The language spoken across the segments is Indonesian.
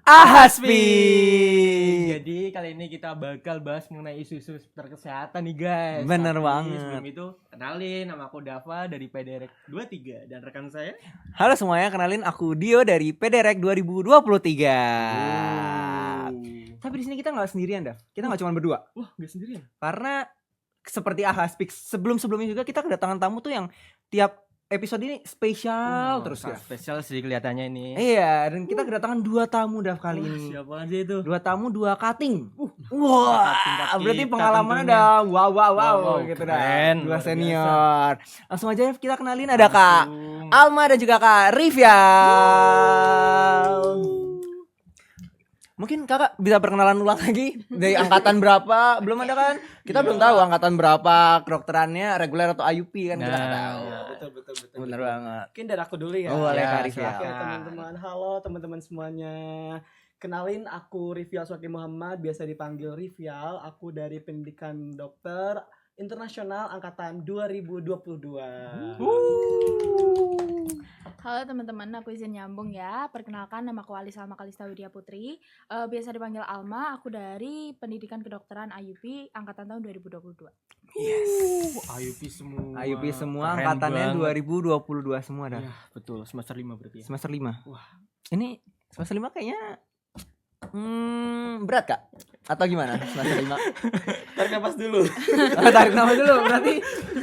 Ahaspi. Jadi kali ini kita bakal bahas mengenai isu-isu seputar kesehatan nih guys. Bener Tapi banget. Sebelum itu kenalin, nama aku Dava dari PDRek 23 dan rekan saya. Halo semuanya, kenalin aku Dio dari PDRek 2023. Tapi di sini kita nggak sendirian, Dav. Kita nggak cuma berdua. Wah, gak sendirian. Karena seperti Ahaspi sebelum-sebelumnya juga kita kedatangan tamu tuh yang tiap episode ini spesial terus ya. Spesial sih kelihatannya ini. Iya, dan kita kedatangan 2 tamu Dav kali Wah, ini. siapa aja itu? 2 tamu, 2 cutting. Wah, Cutting berarti kita pengalamannya tentunya. udah wow gitu dah. Keren, 2 luar senior. Langsung aja kita kenalin ada Kak Langsung. Alma dan juga Kak Rivial. Mungkin kakak bisa perkenalan ulang lagi dari angkatan berapa? Belum ada kan? Kita belum tahu angkatan berapa, kedokterannya reguler atau IUP kan kita nggak tahu. Betul. Bener banget. Mungkin dari aku dulu ya. Oh, boleh Ya, Kak Rivial. Oke teman-teman, halo teman-teman semuanya. Kenalin aku Rivial Swaki Muhammad, biasa dipanggil Rivial. Aku dari pendidikan dokter internasional angkatan 2022. Halo teman-teman, aku izin nyambung ya. Perkenalkan, nama aku Alisa Alma Kalista Widya Putri. Biasa dipanggil Alma. Aku dari Pendidikan Kedokteran IUP angkatan tahun 2022. IUP semua. IUP semua Keren angkatannya banget. 2022 semua dah. Ya, betul. Semester 5 berarti ya. Semester 5. Wah. Ini semester 5 kayaknya berat Kak? Atau gimana semester 5? Tarik nafas dulu. Tarik nafas dulu.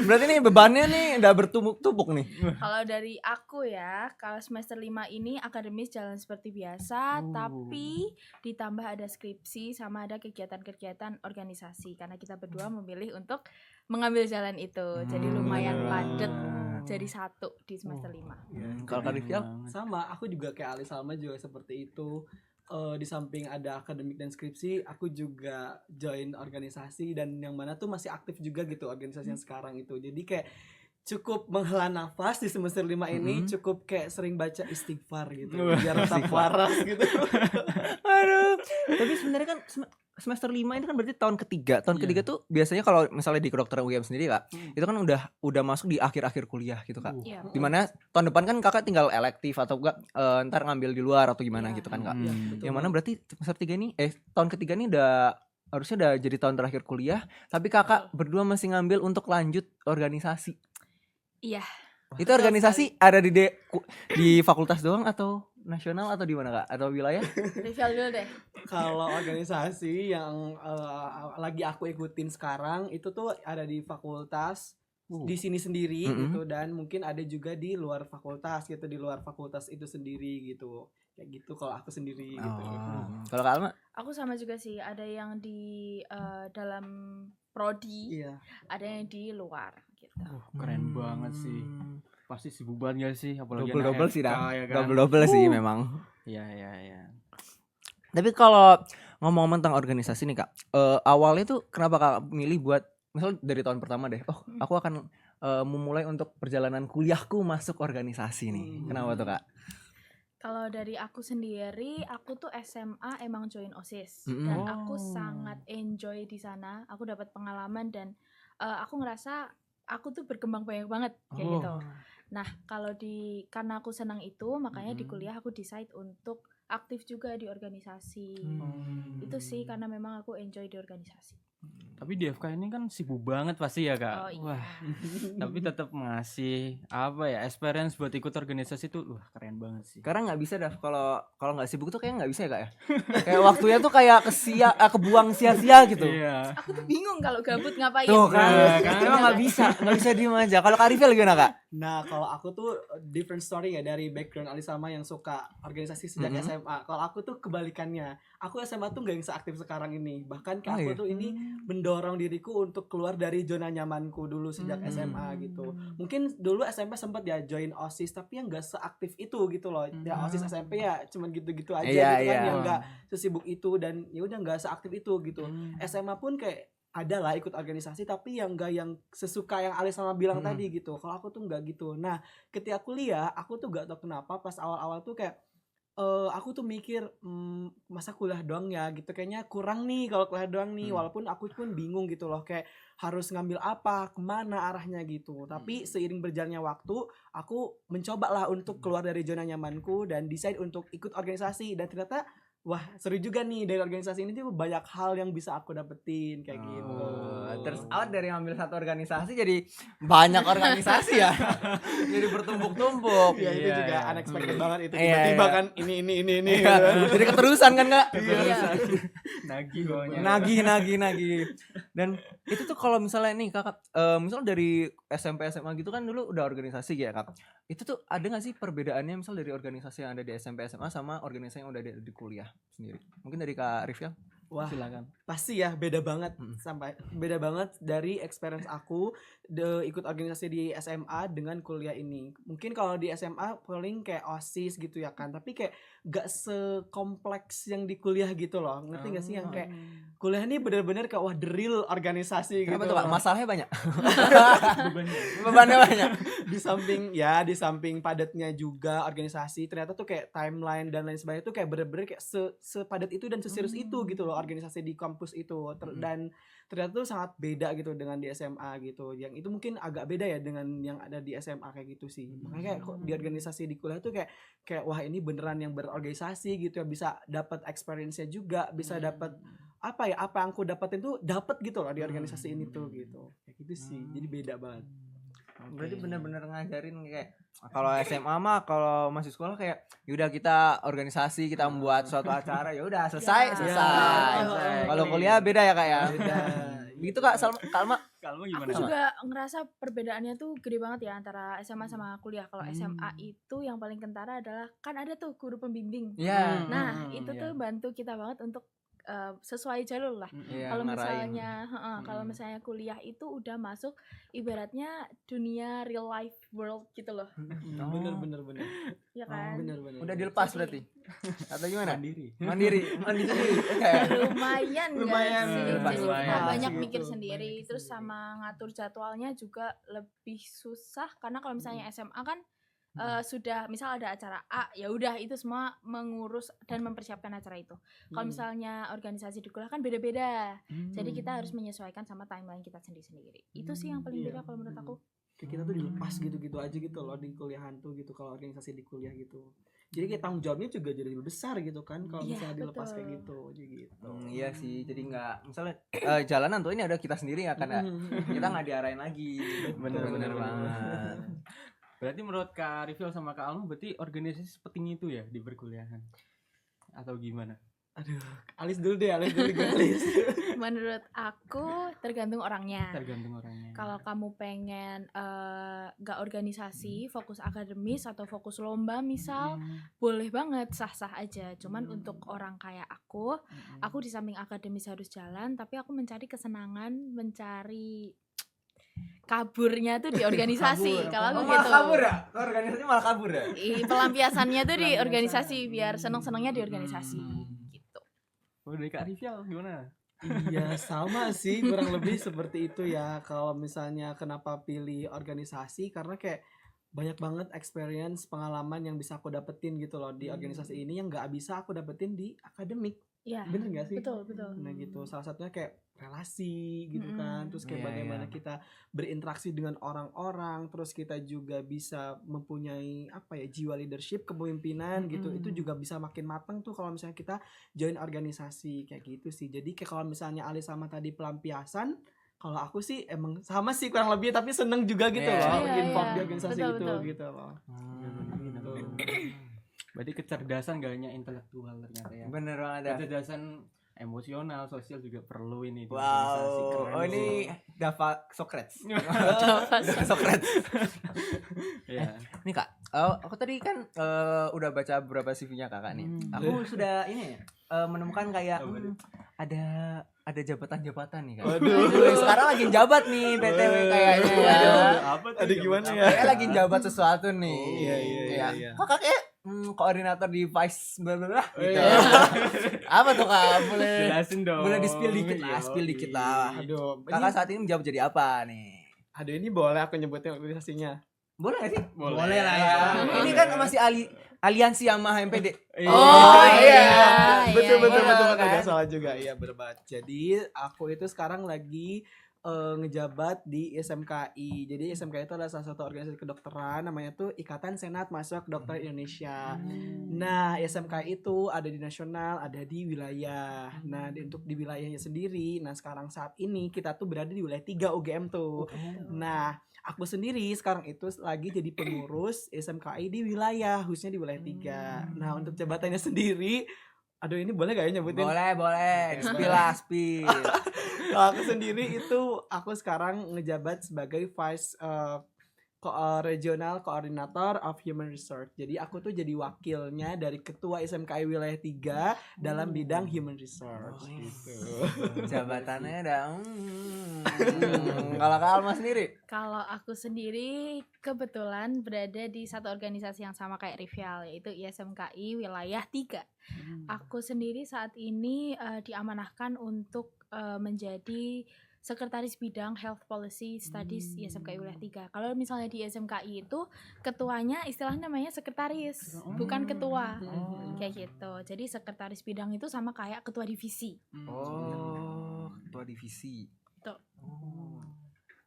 Berarti nih bebannya nih udah bertumpuk-tumpuk nih. Kalau dari aku ya, kalau semester 5 ini akademis jalan seperti biasa, tapi ditambah ada skripsi sama ada kegiatan-kegiatan organisasi. Karena kita berdua memilih untuk mengambil jalan itu. Jadi lumayan padat jadi satu di semester 5. Kalau Kak Rivial? Sama, aku juga kayak Ali Salma juga seperti itu. Di samping ada akademik dan skripsi, aku juga join organisasi dan yang mana tuh masih aktif juga gitu organisasi yang sekarang itu. Jadi kayak cukup menghela nafas di semester 5 ini, cukup kayak sering baca istighfar gitu biar tetap waras gitu. Aduh. Tapi sebenarnya kan semester 5 ini kan berarti tahun ketiga. Tahun ketiga tuh biasanya kalau misalnya di kedokteran UGM sendiri Kak, itu kan udah masuk di akhir-akhir kuliah gitu Kak. Iya. Dimana tahun depan kan kakak tinggal elektif atau enggak ntar ngambil di luar atau gimana gitu kan Kak. Yang mana berarti semester 3 ini tahun ketiga ini harusnya udah jadi tahun terakhir kuliah, tapi kakak berdua masih ngambil untuk lanjut organisasi. Iya. Itu organisasi ada di fakultas doang atau nasional atau di mana Kak? Atau wilayah? Rivial dulu deh. Kalau organisasi yang lagi aku ikutin sekarang itu tuh ada di fakultas di sini sendiri gitu, dan mungkin ada juga di luar fakultas gitu, di luar fakultas itu sendiri gitu. Kayak gitu kalau aku sendiri gitu. Kalau Kak Alma? Aku sama juga sih, ada yang di dalam prodi, Iya. ada yang di luar gitu. Keren banget sih. Pasti sibuk banget gak sih? Apalagi Double anak sih dah. FK, ya kan? Double sih memang. Iya. Tapi kalau ngomong tentang organisasi nih Kak, awalnya tuh kenapa Kak milih buat misal dari tahun pertama deh, aku akan memulai untuk perjalanan kuliahku masuk organisasi nih. Kenapa tuh Kak? Kalau dari aku sendiri, aku tuh SMA emang join OSIS dan aku sangat enjoy di sana. Aku dapat pengalaman dan aku ngerasa aku tuh berkembang banyak banget kayak gitu. Nah, karena aku senang itu, makanya di kuliah aku decide untuk aktif juga di organisasi. Itu sih karena memang aku enjoy di organisasi. Tapi di FK ini kan sibuk banget pasti ya Kak. Oh iya. Wah. Tapi tetap ngasih experience buat ikut organisasi tuh keren banget sih. Karena nggak bisa dah kalau nggak sibuk tuh kayak nggak bisa ya Kak ya. Kayak waktunya tuh kayak kebuang sia-sia gitu. Iya. Aku tuh bingung kalau gabut ngapain. Tuh kan, Nah, karena emang nggak bisa diem aja. Kalau Kak Rivial gimana Kak? Nah, kalau aku tuh different story ya dari background Ali sama yang suka organisasi sejak SMA. Kalau aku tuh kebalikannya. Aku SMA tuh gak yang seaktif sekarang ini. Bahkan aku tuh ini mendorong diriku untuk keluar dari zona nyamanku dulu sejak SMA gitu. Mungkin dulu SMP sempat ya join OSIS, tapi yang gak seaktif itu gitu loh. Ya OSIS SMP ya cuman gitu-gitu aja Iya, gitu kan, iya. yang gak sesibuk itu dan ya udah gak seaktif itu gitu. SMA pun kayak ada lah ikut organisasi, tapi yang gak yang sesuka yang Ali sama bilang tadi gitu. Kalau aku tuh gak gitu. Nah, ketika kuliah aku tuh gak tau kenapa pas awal-awal tuh kayak aku tuh mikir masa kuliah doang ya gitu, kayaknya kurang nih kalau kuliah doang nih. Walaupun aku pun bingung gitu loh, kayak harus ngambil apa, kemana arahnya gitu. Tapi seiring berjalannya waktu, aku mencoba lah untuk keluar dari zona nyamanku dan decide untuk ikut organisasi, dan ternyata wah seru juga nih dari organisasi ini tuh banyak hal yang bisa aku dapetin kayak gitu. Terus awal dari ngambil satu organisasi jadi banyak organisasi ya. Jadi bertumpuk-tumpuk. Ya itu Iya, juga iya. unexpected banget itu Iya, tiba-tiba iya. kan ini Iya. gitu. Jadi keterusan kan Kak? Iya. Nagih pokoknya. Nagih. Dan itu tuh kalau misalnya nih Kakak misalnya dari SMP SMA gitu kan dulu udah organisasi ya Kak. Itu tuh ada gak sih perbedaannya misal dari organisasi yang ada di SMP SMA sama organisasi yang udah di kuliah sendiri? Mungkin dari Kak Rifyal? Wah Silakan. pasti ya beda banget Mm. sampai beda banget dari experience aku ikut organisasi di SMA dengan kuliah ini. Mungkin kalau di SMA paling kayak OSIS gitu ya kan, tapi kayak gak sekompleks yang di kuliah gitu loh. Ngerti gak sih yang kayak kuliah ini bener-bener kayak wah the real organisasi Kenapa gitu tuh Kak? loh. Masalahnya banyak. Bebannya. Bebannya banyak. di samping padatnya juga organisasi, ternyata tuh kayak timeline dan lain sebagainya tuh kayak bener-bener kayak sepadat itu dan seserius itu gitu loh organisasi di kampus itu. Dan ternyata tuh sangat beda gitu dengan di SMA gitu. Yang itu mungkin agak beda ya dengan yang ada di SMA kayak gitu sih. Makanya kayak kok di organisasi di kuliah tuh kayak wah ini beneran yang berorganisasi gitu ya, bisa dapat experience-nya juga, bisa dapat apa yang aku dapetin tuh dapat gitu loh di organisasi ini tuh gitu. Kayak gitu sih. Jadi beda banget. Berarti benar-benar ngajarin kayak kalau SMA mah kalau masih sekolah kayak yaudah kita organisasi, kita membuat suatu acara, ya udah selesai. Ya. Kalau kuliah beda ya Kak ya. Beda. Gitu Kak Kalma. Kalau Aku gimana? juga ngerasa perbedaannya tuh gede banget ya antara SMA sama kuliah. Kalau SMA itu yang paling kentara adalah kan ada tuh guru pembimbing. Iya. Nah, itu tuh bantu kita banget untuk sesuai jalur lah. Iya, Kalau ngarahin. misalnya kalau misalnya kuliah itu udah masuk ibaratnya dunia real life world gitu loh. Bener. Ya kan? Bener. Udah dilepas berarti. Atau gimana? Mandiri. Mandi sendiri. Kayak Lumayan Lumayan, sih. lumayan. Jadi kita banyak Gitu. mikir sendiri. Banyak Terus sendiri. sama ngatur jadwalnya juga lebih susah karena kalau misalnya SMA kan sudah misal ada acara A, ya udah itu semua mengurus dan mempersiapkan acara itu. Kalau misalnya organisasi di kuliah kan beda-beda. Jadi kita harus menyesuaikan sama timeline kita sendiri-sendiri. Itu sih yang paling Iya. beda kalau menurut aku. Kayak kita tuh dilepas gitu-gitu aja gitu loh di kuliahan tuh gitu, kalau organisasi di kuliah gitu. Jadi kayak tanggung jawabnya juga jadi lebih besar gitu kan kalau Iya, misalnya dilepas betul. kayak gitu aja gitu. Iya sih, jadi nggak misalnya jalanan tuh ini ada kita sendiri ya kan ya. Kita nggak diarahin lagi. Bener-bener banget. Berarti menurut Kak Rifil sama Kak Alma berarti organisasi sepenting itu ya di perkuliahan? Atau gimana? Aduh, Alis dulu deh, Alis. Menurut aku tergantung orangnya. Tergantung orangnya. Kalau kamu pengen gak organisasi, fokus akademis atau fokus lomba misal, boleh banget, sah-sah aja. Cuman untuk orang kayak aku di samping akademis harus jalan, tapi aku mencari kesenangan, mencari kaburnya tuh di organisasi. Kalau aku Malah gitu. kabur ya? Organisasi malah kabur ya? Pelampiasannya tuh di organisasi biar seneng-senengnya di organisasi. Gitu. Oh, dari Kak Rifil gimana? Iya sama sih kurang lebih seperti itu ya. Kalau misalnya kenapa pilih organisasi, karena kayak banyak banget experience, pengalaman yang bisa aku dapetin gitu loh di organisasi ini yang nggak bisa aku dapetin di akademik. Iya. Bener nggak sih? Betul. Nah gitu, salah satunya kayak relasi gitu kan, terus kayak Iya, bagaimana iya. kita berinteraksi dengan orang-orang, terus kita juga bisa mempunyai apa ya, jiwa leadership, kepemimpinan gitu. Itu juga bisa makin matang tuh kalau misalnya kita join organisasi kayak gitu sih. Jadi kayak kalau misalnya Ali sama tadi pelampiasan, kalau aku sih emang sama sih kurang lebih, tapi seneng juga gitu Iya. loh Iya, involved iya. di organisasi Betul, itu betul. gitu loh. Gitu. Berarti kecerdasan gak hanya intelektual ternyata ya. Bener banget ya. Kecerdasan emosional, sosial juga perlu ini di organisasi. Wow. Keren Oh ini sih. Dava Socrates. Dava Socrates. Iya. Nih Kak, aku tadi kan udah baca beberapa CV-nya Kakak nih. Aku sudah ini menemukan kayak ada jabatan-jabatan nih Kak. Waduh. Sekarang lagi jabat nih BTW kayaknya ya. Apa tuh? Ada gimana ya? Kayaknya lagi jabat sesuatu nih. Oh, iya. Kok kakek koordinator di Vice blablabla gitu. Iya. Apa tuh Kak? Boleh Jelasin dong. boleh di-spill dikit lah, Yoi. spill dikit lah. Aduh, Kakak saat ini menjawab jadi apa nih? aduh ini boleh aku nyebutin organisasinya? Boleh gak sih? Boleh. lah ya. Ini kan masih aliansi sama MPD. Oh, iya. betul iya. betul Kan? nggak salah juga, iya bener banget. Jadi aku itu sekarang lagi ngejabat di SMKI. Jadi SMKI itu adalah salah satu organisasi kedokteran, namanya tuh Ikatan Senat Mahasiswa Kedokteran Indonesia. Nah, SMKI itu ada di nasional, ada di wilayah. Nah, untuk di wilayahnya sendiri, nah sekarang saat ini kita tuh berada di wilayah 3 UGM tuh. Nah, aku sendiri sekarang itu lagi jadi pengurus SMKI di wilayah, khususnya di wilayah 3. Nah, untuk jabatannya sendiri, aduh ini boleh gak ya nyebutin? Boleh. Spill. Kalau aku sendiri itu aku sekarang ngejabat sebagai Vice Regional Coordinator of Human Resource. Jadi aku tuh jadi wakilnya dari Ketua SMKI Wilayah 3 dalam bidang Human Resource gitu. Jabatannya ada. Kalau Kak Alma sendiri? Kalau aku sendiri kebetulan berada di satu organisasi yang sama kayak Rivial, yaitu ISMKI Wilayah 3. Aku sendiri saat ini diamanahkan untuk menjadi Sekretaris Bidang Health Policy Studies ISMKI Wilayah 3. Kalau misalnya di ISMKI itu ketuanya istilahnya namanya sekretaris, bukan ketua. Kayak gitu. Jadi sekretaris bidang itu sama kayak ketua divisi. Ketua divisi. Tuh.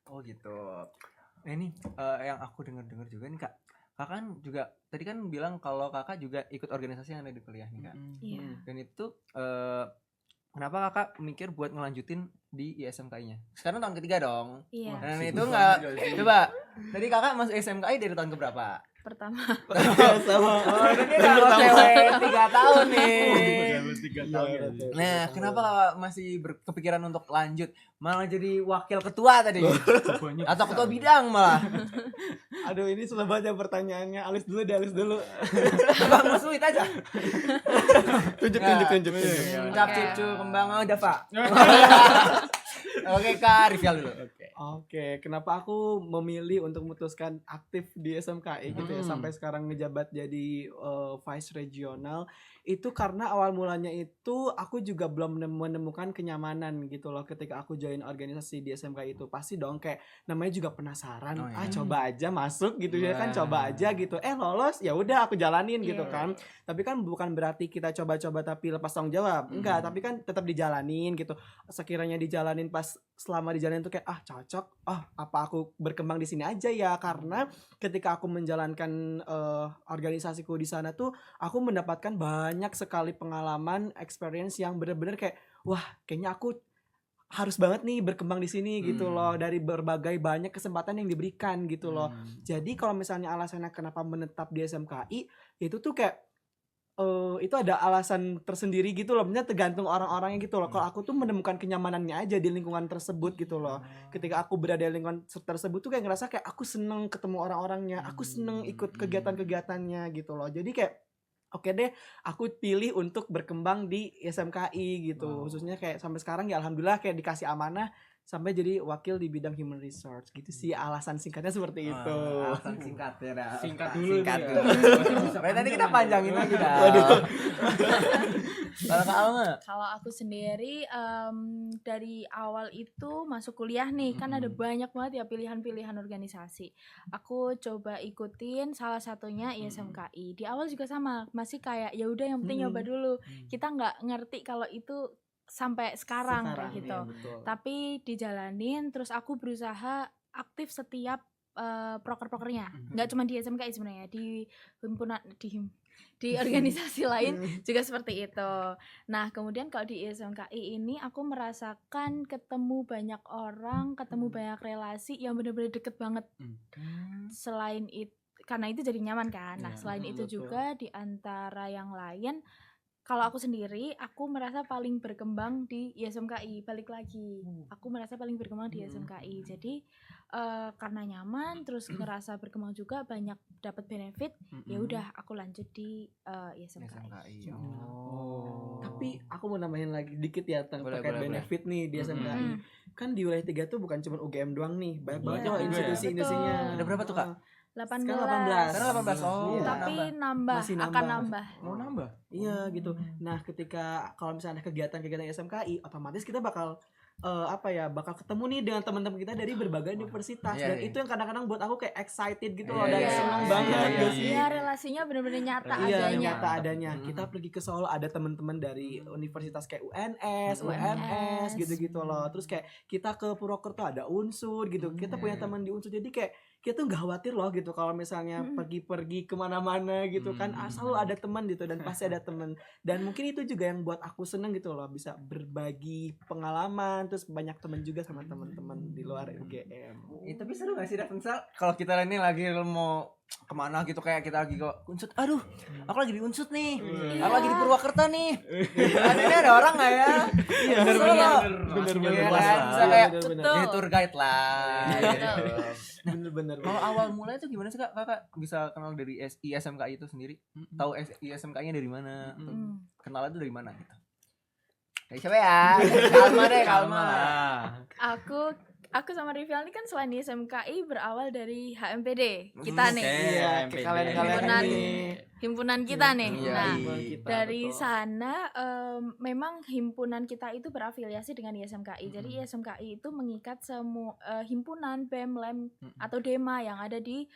Oh gitu. Nah ini yang aku dengar juga nih Kak. Kakak kan juga tadi kan bilang kalau Kakak juga ikut organisasi yang ada di kuliah nih Kak. Iya. Dan itu kenapa Kakak mikir buat ngelanjutin di ISMKI-nya? Sekarang tahun ketiga dong. Iya. Dan itu enggak. Coba. Tadi Kakak masuk ISMKI dari tahun keberapa? Pertama. Sama. Oh, ini udah cewek 3 tahun nih. 3 tahun. Nah, kenapa Kakak masih berkepikiran untuk lanjut? Malah jadi wakil ketua tadi. Atau ketua bidang malah. Aduh ini sudah banyak pertanyaannya. Alis dulu. Bang Muswit aja. Tunjuk. Cap cucu kembang Dava. Oke Kak, Rivial dulu. Oke, kenapa aku memilih untuk memutuskan aktif di SMKI gitu ya sampai sekarang ngejabat jadi Vice Regional itu karena awal mulanya itu aku juga belum menemukan kenyamanan gitu loh ketika aku join organisasi di SMKI itu. Pasti dong kayak namanya juga penasaran, coba aja masuk gitu ya kan, coba aja gitu. Lolos ya udah aku jalanin gitu kan. Tapi kan bukan berarti kita coba-coba tapi lepas tanggung jawab. Enggak, tapi kan tetap dijalanin gitu. Sekiranya dijalanin pas selama dijalanin tuh kayak cocok, apa aku berkembang di sini aja ya, karena ketika aku menjalankan organisasiku di sana tuh aku mendapatkan banyak sekali pengalaman, experience yang bener-bener kayak wah kayaknya aku harus banget nih berkembang di sini gitu loh, dari berbagai banyak kesempatan yang diberikan gitu loh. Jadi kalau misalnya alasannya kenapa menetap di SMKI itu tuh kayak itu ada alasan tersendiri gitu loh, bener tergantung orang-orangnya gitu loh. Kalau aku tuh menemukan kenyamanannya aja di lingkungan tersebut gitu loh. Ketika aku berada di lingkungan tersebut tuh kayak ngerasa kayak aku seneng ketemu orang-orangnya, aku seneng ikut kegiatan-kegiatannya gitu loh. Jadi kayak oke deh, aku pilih untuk berkembang di SMKI gitu. Khususnya kayak sampai sekarang ya alhamdulillah kayak dikasih amanah sampai jadi wakil di bidang human resource gitu sih, alasan singkatnya seperti itu. Alasan singkatnya dah. Singkat dulu. Berarti nanti kita panjangin lagi dah. Kalau Kak Alma? Kalau aku sendiri dari awal itu masuk kuliah nih kan ada banyak banget ya pilihan-pilihan organisasi. Aku coba ikutin salah satunya ISMKI. Di awal juga sama, masih kayak ya udah yang penting nyoba dulu. Kita nggak ngerti kalau itu sampai sekarang kayak gitu. Ya, tapi dijalanin, terus aku berusaha aktif setiap proker-prokernya. Nggak cuma di SMKI sebenarnya, di himpunan di organisasi lain juga seperti itu. Nah, kemudian kalau di SMKI ini aku merasakan ketemu banyak orang, ketemu banyak relasi yang benar-benar deket banget. Selain itu, karena itu jadi nyaman kan. Nah, selain itu juga di antara yang lain, kalau aku sendiri, aku merasa paling berkembang di ISMKI. Balik lagi, aku merasa paling berkembang di ISMKI. Jadi karena nyaman, terus ngerasa berkembang juga, banyak dapat benefit. Ya udah, aku lanjut di ISMKI. Tapi aku mau nambahin lagi dikit ya terkait benefit nih di SMKI. Kan di wilayah 3 tuh bukan cuma UGM doang nih, banyak banget loh institusi-institusinya. Ada berapa tuh Kak? 18. Sekarang 18. Oh, iya. Tapi nambah, Masih akan nambah. Mau nambah? Iya gitu. Nah ketika kalau misalnya ada kegiatan-kegiatan SMKI, otomatis kita bakal bakal ketemu nih dengan teman-teman kita dari berbagai universitas Iya, dan iya. itu yang kadang-kadang buat aku kayak excited gitu Iya, loh dan iya, seneng iya, banget iya, gak iya. sih? Iya, relasinya benar-benar nyata Iya, adanya. nyata adanya. Mm. Kita pergi ke Solo ada teman-teman dari universitas kayak UNS, Mm. UMS gitu-gitu loh. Terus kayak kita ke Purwokerto ada Unsur gitu. Kita punya Iya. teman di Unsur jadi kayak kita tuh nggak khawatir loh gitu kalau misalnya Mm. pergi-pergi kemana-mana gitu kan selalu ada teman gitu dan pasti ada teman dan mungkin itu juga yang buat aku seneng gitu loh bisa berbagi pengalaman terus banyak teman juga sama teman-teman di luar UGM. Tapi seru gak sih misal kalau kita ini lagi mau kemana gitu kayak kita lagi ke Unsut, aduh aku lagi di Unsut nih, Iya. aku lagi di Purwakarta nih, ini ada orang nggak ya? Iya, Seru bener, loh. bener, Iya bener, kan? bener. Bisa kayak Betul. jadi tour guide lah. Iya, gitu. Bener-bener. Kalau awal mulai tuh gimana sih kakak bisa kenal dari ISMKI itu sendiri? Tahu ISMKI-nya dari mana? Atau kenalnya tuh dari mana gitu? Kayak siapa ya? Kalma deh, Kalma. Aku sama Rival ini kan selain di SMKI berawal dari HMPD kita nih, Iya, MPD. kalian Himpunan- ini. himpunan kita nih. Iya, Nah, iya. dari sana memang himpunan kita itu berafiliasi dengan ISMKI. Jadi ISMKI itu mengikat semua himpunan BEM, LEM atau DEMA yang ada di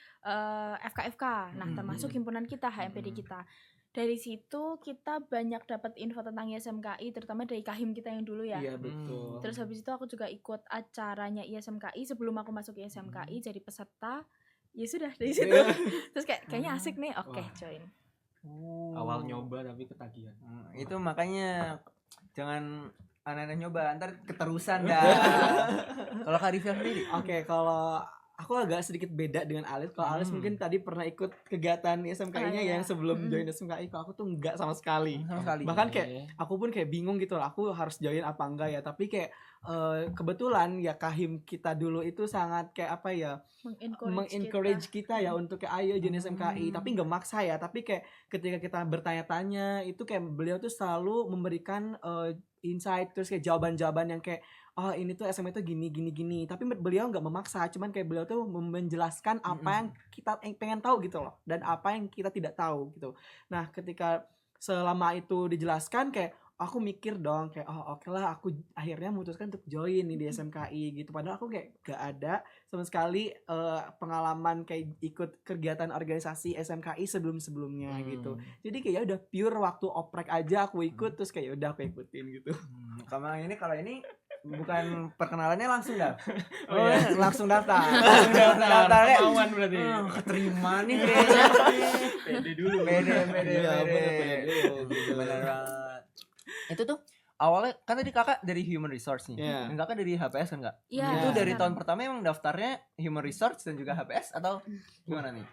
FKFK. Nah, termasuk himpunan kita HMPD kita. Dari situ kita banyak dapat info tentang ISMKI terutama dari Kahim kita yang dulu ya. Iya betul. Terus habis itu aku juga ikut acaranya ISMKI sebelum aku masuk ISMKI jadi peserta. Ya sudah dari situ. Terus kayaknya asik nih. Oke, join. Awal nyoba tapi ketagihan. Itu makanya jangan aneh-aneh nyoba, ntar keterusan dah. Kalau Kak Rifia sendiri? Oke, kalau aku agak sedikit beda dengan Alis. Kalau Alis mungkin tadi pernah ikut kegiatan SMKI-nya Iya. yang sebelum join SMKI. Kalau aku tuh enggak sama sekali. Sama sekali. Bahkan kayak aku pun kayak bingung gitu lah. Aku harus join apa enggak ya. Tapi kayak kebetulan ya Kahim kita dulu itu sangat kayak apa ya, mengencourage kita ya untuk kayak ayo join SMKI. Tapi enggak maksa ya. Tapi kayak ketika kita bertanya-tanya itu kayak beliau tuh selalu memberikan insight terus kayak jawaban-jawaban yang kayak oh ini tuh SMA itu gini tapi beliau nggak memaksa cuman kayak beliau tuh menjelaskan apa yang kita pengen tahu gitu loh dan apa yang kita tidak tahu gitu. Nah ketika selama itu dijelaskan kayak aku mikir dong kayak oh oke lah aku akhirnya memutuskan untuk join nih di SMKI gitu padahal aku kayak gak ada sama sekali pengalaman kayak ikut kegiatan organisasi SMKI sebelumnya gitu. Jadi kayak ya udah pure waktu oprek aja aku ikut terus kayak udah aku ikutin gitu. Kalau ini bukan perkenalannya langsung dah. Oh, iya. Langsung daftar. Daftar kemauan berarti. Keterima nih kayaknya. Pede dulu. Pede. Iya, bener dulu. Bener banget. Itu tuh awalnya kan tadi kakak dari human resource nih. Iya. Kakak dari HPS kan kak? Iya. Itu dari benar. tahun pertama emang daftarnya human resource dan juga HPS atau gimana nih?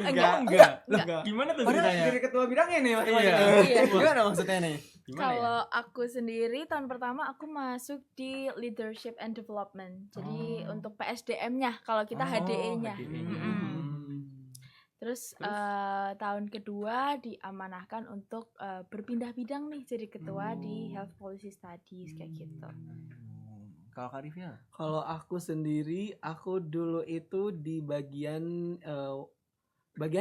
Enggak. Gimana tuh Padahal ceritanya? dari ketua bidangnya nih masing-masing. Iya. Gimana maksudnya nih? Gimana ya? Kalau aku sendiri tahun pertama aku masuk di leadership and development. Jadi untuk PSDM-nya kalau kita HDE-nya. Terus tahun kedua diamanahkan untuk berpindah bidang nih jadi ketua di health policy studies kayak gitu. Kalau Kak Rifia? Kalau aku sendiri, aku dulu itu di bagian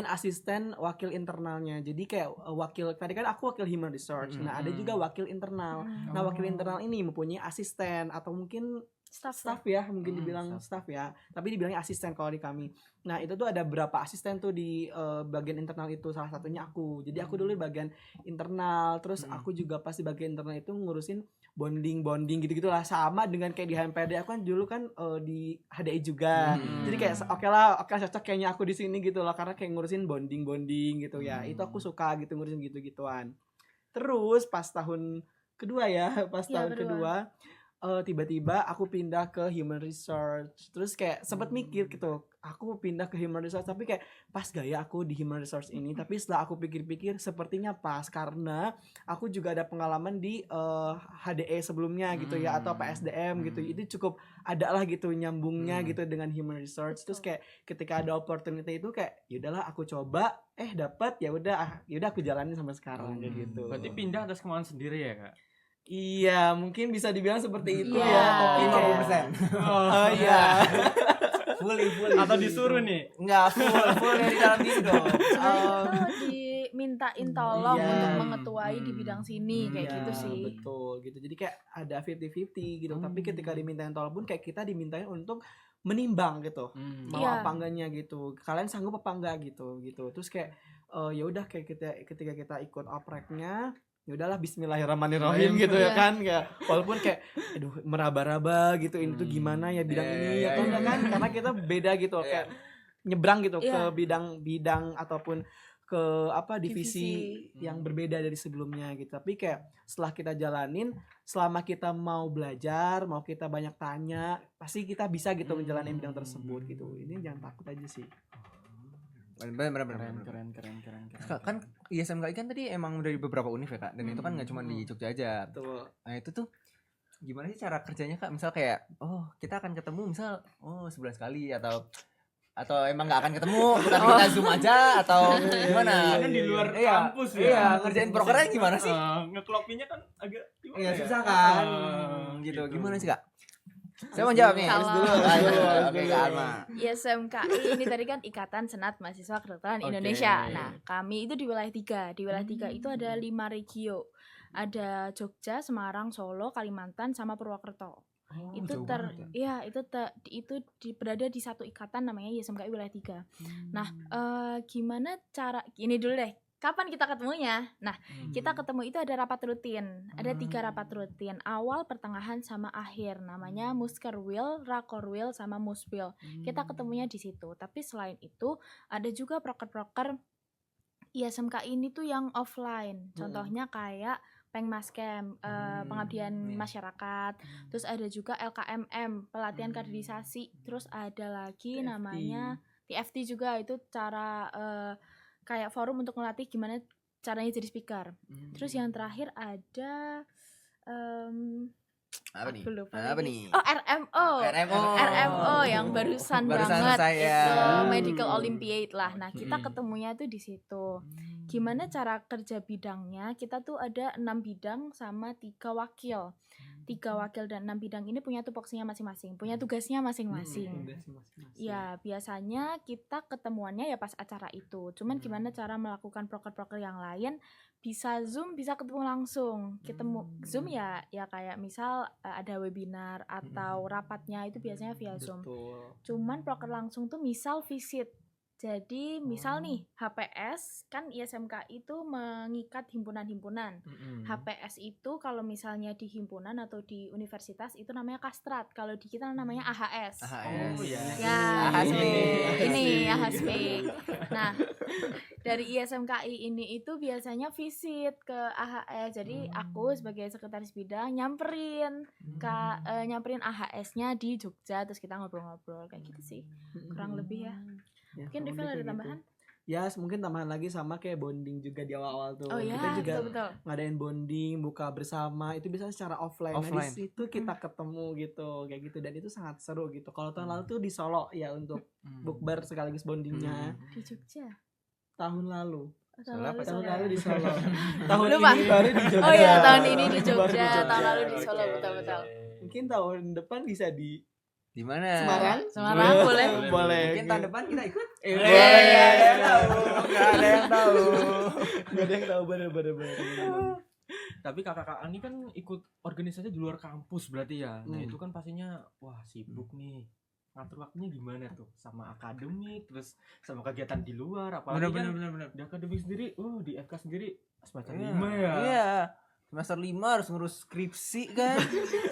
asisten wakil internalnya. Jadi kayak wakil tadi kan aku wakil human resource. Nah, ada juga wakil internal. Nah, wakil internal ini mempunyai asisten atau mungkin staff ya, mungkin dibilang staff ya. Tapi dibilangnya asisten kalau di kami. Nah, itu tuh ada berapa asisten tuh di bagian internal itu, salah satunya aku. Jadi aku dulu di bagian internal, terus aku juga pas di bagian internal itu ngurusin bonding gitu-gitulah, sama dengan kayak di HMPD. Aku kan dulu kan di HDI juga. Jadi kayak oke cocok kayaknya aku di sini gitu loh, karena kayak ngurusin bonding gitu ya. Itu aku suka gitu ngurusin gitu-gituan. Terus pas tahun kedua kedua tiba-tiba aku pindah ke human resource. Terus kayak sempat mikir gitu, aku pindah ke human resource tapi kayak pas gaya aku di human resource ini. Tapi setelah aku pikir-pikir sepertinya pas karena aku juga ada pengalaman di HDE sebelumnya gitu ya, atau PSDM gitu. Itu cukup ada lah gitu nyambungnya gitu dengan human resource. Terus kayak ketika ada opportunity itu kayak ya udahlah aku coba, dapat ya udah aku jalanin sampai sekarang kayak gitu. Berarti pindah atas kemauan sendiri ya kak? Iya, mungkin bisa dibilang seperti itu Iya. ya. Tapi 50%. Oh iya. Fully. Atau disuruh nih? Enggak, full dari dalam diri dong. Sebenarnya itu diminta dimintain tolong Iya. untuk mengetuai di bidang sini kayak Iya, gitu sih. betul gitu. Jadi kayak ada 50-50 gitu. Tapi ketika dimintain tolong pun kayak kita dimintain untuk menimbang gitu. Mau Iya. apa enggaknya gitu. Kalian sanggup apa enggak gitu. Terus kayak ya udah kayak ketika kita ikut opreknya, ya udahlah bismillahirrahmanirrahim gitu ya Iya. kan, kayak walaupun kayak aduh meraba-raba gitu ini tuh gimana ya bidang ini atau enggak kan, karena kita beda gitu kayak nyebrang gitu ke Iya. bidang ataupun ke divisi Divisi. yang berbeda dari sebelumnya gitu. Tapi kayak setelah kita jalanin, selama kita mau belajar, mau kita banyak tanya, pasti kita bisa gitu ngejalanin bidang tersebut gitu. Ini jangan takut aja sih. Bener. Keren. Kan ISMKI kan tadi emang dari beberapa univ ya Kak, dan itu kan nggak cuma di Jogja aja. Betul. Nah itu tuh gimana sih cara kerjanya Kak? Misal kayak kita akan ketemu misal sebulan sekali atau emang nggak akan ketemu, tapi kita zoom aja atau gimana? Kan di luar Iya, kampus ya. Iya, ngerjain prokernya gimana sih? Ngeklopinnya kan agak gimana Iya ya? susah kan, gitu. Gimana sih Kak? Saya mau jawab nih. Kalau- Oke Kak Alma. ISMKI ini tadi kan Ikatan Senat Mahasiswa Kedokteran Oke. Indonesia. Nah, kami itu di wilayah 3. Di wilayah 3 itu ada 5 regio. Ada Jogja, Semarang, Solo, Kalimantan, sama Purwokerto. Itu jauh banget itu berada di satu ikatan namanya ISMKI wilayah 3. Nah, gimana cara ini dulu deh. Kapan kita ketemunya? Nah, kita ketemu itu ada rapat rutin. Ada 3 rapat rutin. Awal, pertengahan, sama akhir. Namanya Muskerwil, Rakorwil, sama Muswil. Kita ketemunya di situ. Tapi selain itu ada juga proker-proker ISMKI ini tuh yang offline. Contohnya kayak Pengmaskem, pengabdian iya. masyarakat. Terus ada juga LKMM, pelatihan kaderisasi. Terus ada lagi TFT. namanya TFT juga, itu cara kayak forum untuk melatih gimana caranya jadi speaker. Terus yang terakhir ada Apa nih? aku lupa Apa lagi. nih? Oh, RMO yang barusan banget saya. itu Medical Olympiad lah. Nah, kita ketemunya tuh di situ. Gimana cara kerja bidangnya? Kita tuh ada 6 bidang sama 3 wakil. 3 wakil dan 6 bidang ini punya tupoksinya masing-masing, punya tugasnya masing-masing. Ya, biasanya kita ketemuannya ya pas acara itu. Cuman gimana cara melakukan proker-proker yang lain? Bisa Zoom, bisa ketemu langsung. Ketemu Zoom ya kayak misal ada webinar atau rapatnya itu biasanya via Zoom. Betul. Cuman proker langsung tuh misal visit. Jadi misal nih HPS kan ISMK itu mengikat himpunan-himpunan. HPS itu kalau misalnya di himpunan atau di universitas itu namanya Kastrat. Kalau di kita namanya AHS. AHS. Oh, iya. Ya, AHS. ini AHSP. Nah, dari ISMKI ini itu biasanya visit ke AHS. Jadi aku sebagai sekretaris bidang nyamperin nyamperin AHS-nya di Jogja, terus kita ngobrol-ngobrol kayak gitu sih. Kurang lebih ya. Ya, Mungkin kurang Rifel lebih ada kayak tambahan? gitu. Ya, mungkin tambahan lagi sama kayak bonding juga di awal-awal tuh. Oh iya, Kita juga betul. ngadain bonding, buka bersama, itu biasanya secara offline. Nah, Offline. di situ kita ketemu gitu, kayak gitu, dan itu sangat seru gitu. Kalau tahun lalu tuh di Solo ya untuk bukber sekaligus bondingnya. Di Jogja. Tahun lalu. Soalnya apa? Tahun Solo. lalu di Solo. Tahun Lupa. ini baru di Jogja. Oh iya, tahun ini di Baru Jogja, tahun lalu di Oke. Solo, betul-betul. Mungkin tahun depan bisa di Di mana? Semarang. Boleh. Boleh. Mungkin tahun depan kita ikut. Boleh. Nggak ada yang tahu. Gak ada yang tahu bener. Tapi kakak-kakak ini kan ikut organisasi di luar kampus berarti ya. Nah, Hmm. itu kan pastinya wah sibuk nih. Ngatur waktunya gimana tuh? Sama akademik, terus sama kegiatan di luar, apalagi kan Bener. di akademik sendiri, di FK sendiri semester Iya. 5 ya. Iya. Semester 5 harus ngurus skripsi kan.